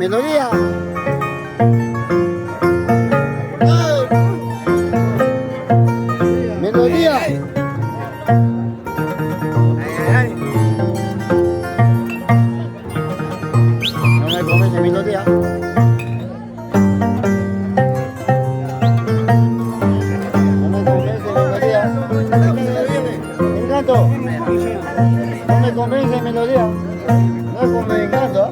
Melodía. Melodía. No me comes de melodía. No me comes de melodía. Encanto. No me comes de melodía. No es como me encanta.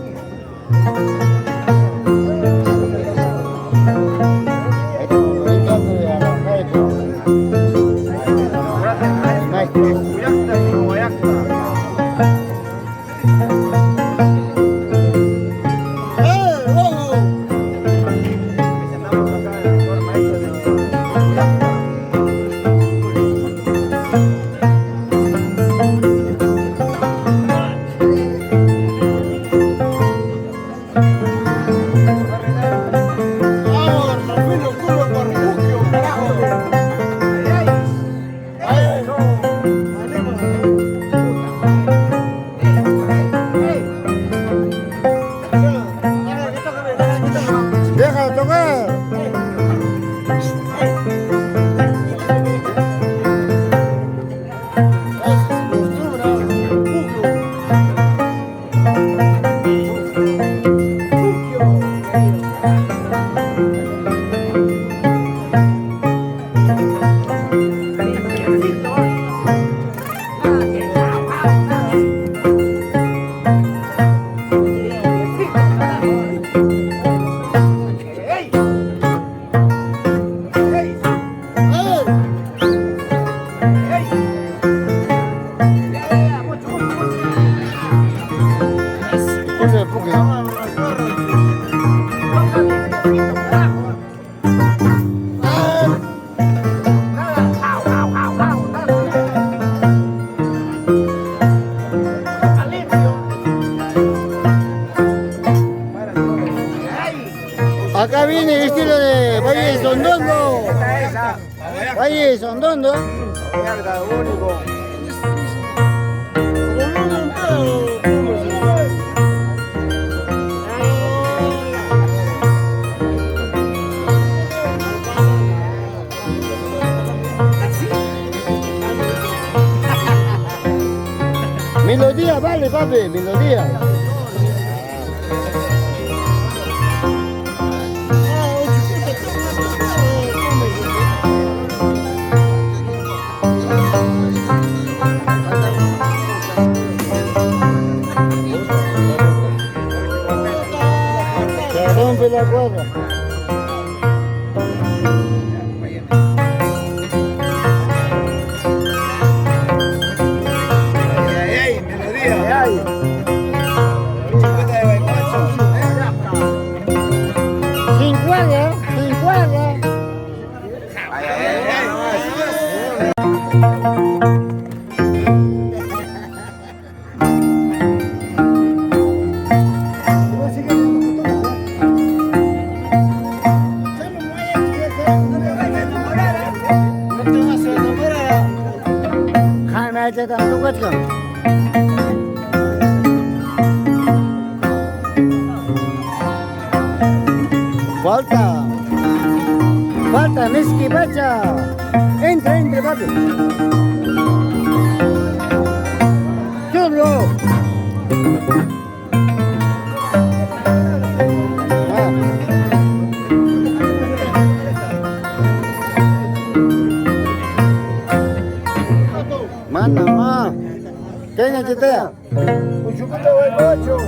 Deja de tocar. Acá viene el estilo de Valle Sondondo. Valle Sondondo. Melodía, vale, papi, melodía. Se rompe la cuerda. Sin cuerda, sin cuerda. खाना tampoco es falta, falta, Miski Bacha. Entra, entra, papi. Chulo. Mana, ma. Kayaknya kita ya. Ujuk kita wajo.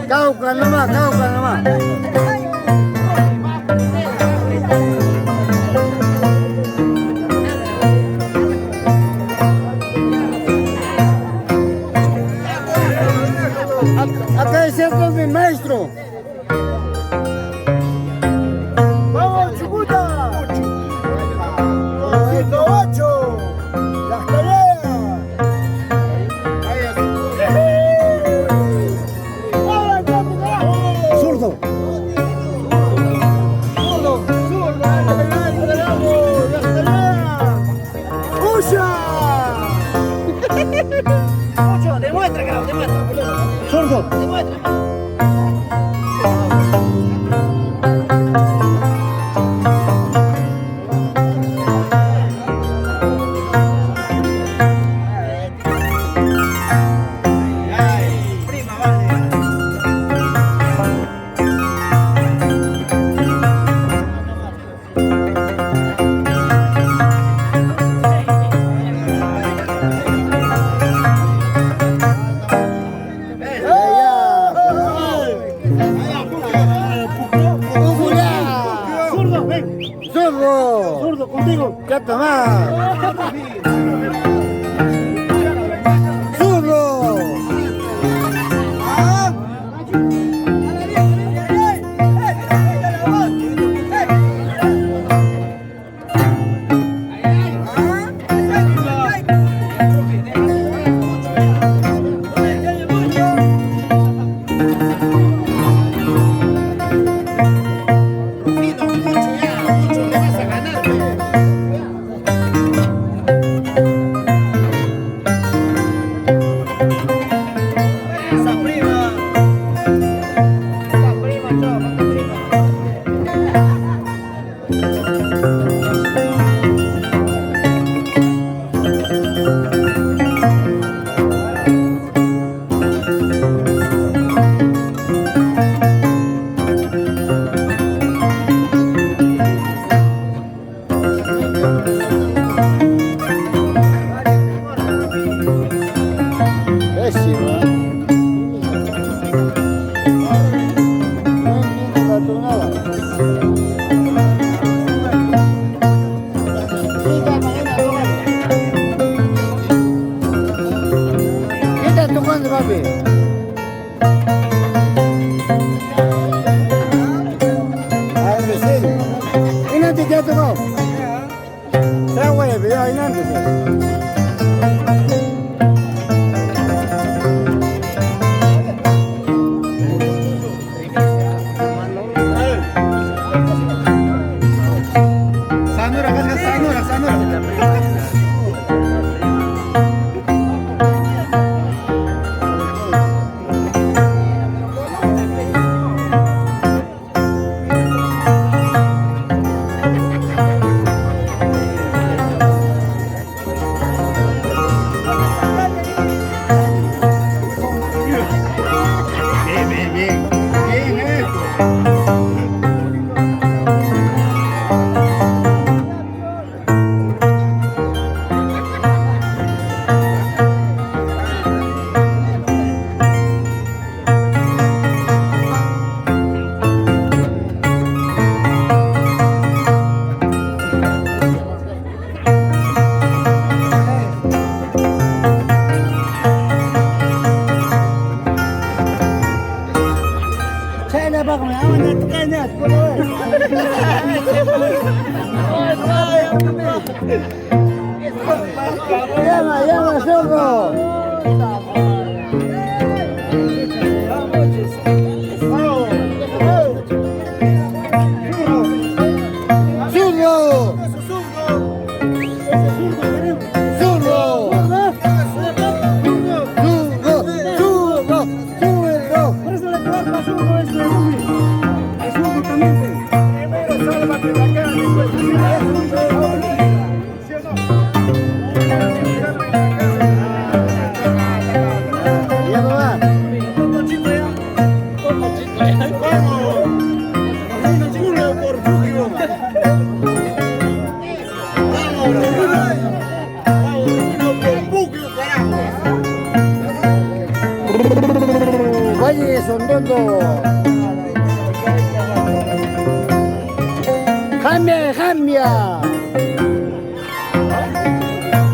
Cauca nomás, Cauca nomás. Acá es cierto mi maestro. ¡Vamos, Chucuta! 108. Las tareas. Zurdo. Mucho, demuestra que lo demuestra. Zurdo. Demuestra. Zurdo. Zurdo, contigo. ¿Qué tomás? Zurdo. Pésimo, ¿eh? No entiendo la tonada. ¿Qué estás tocando, papi? A ver, vecino. ¿Y no te queda tocado? Se ha huevo, ya, y no te. Llama, llama, zorro. ¡Zurdo! ¡Zurdo! Valle de Sondondo. Jamia, jamia.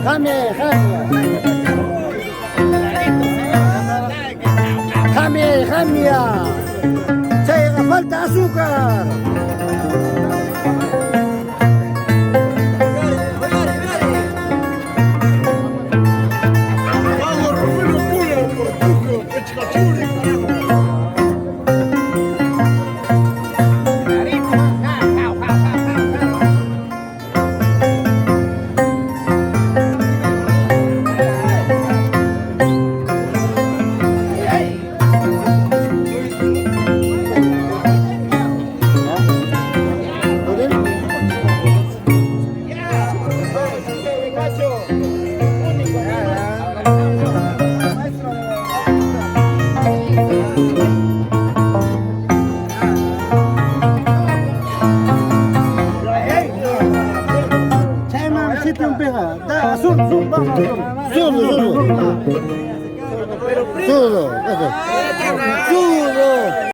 Jamia, jamia. Jamia, jamia. Se haga falta azúcar. Zurdo.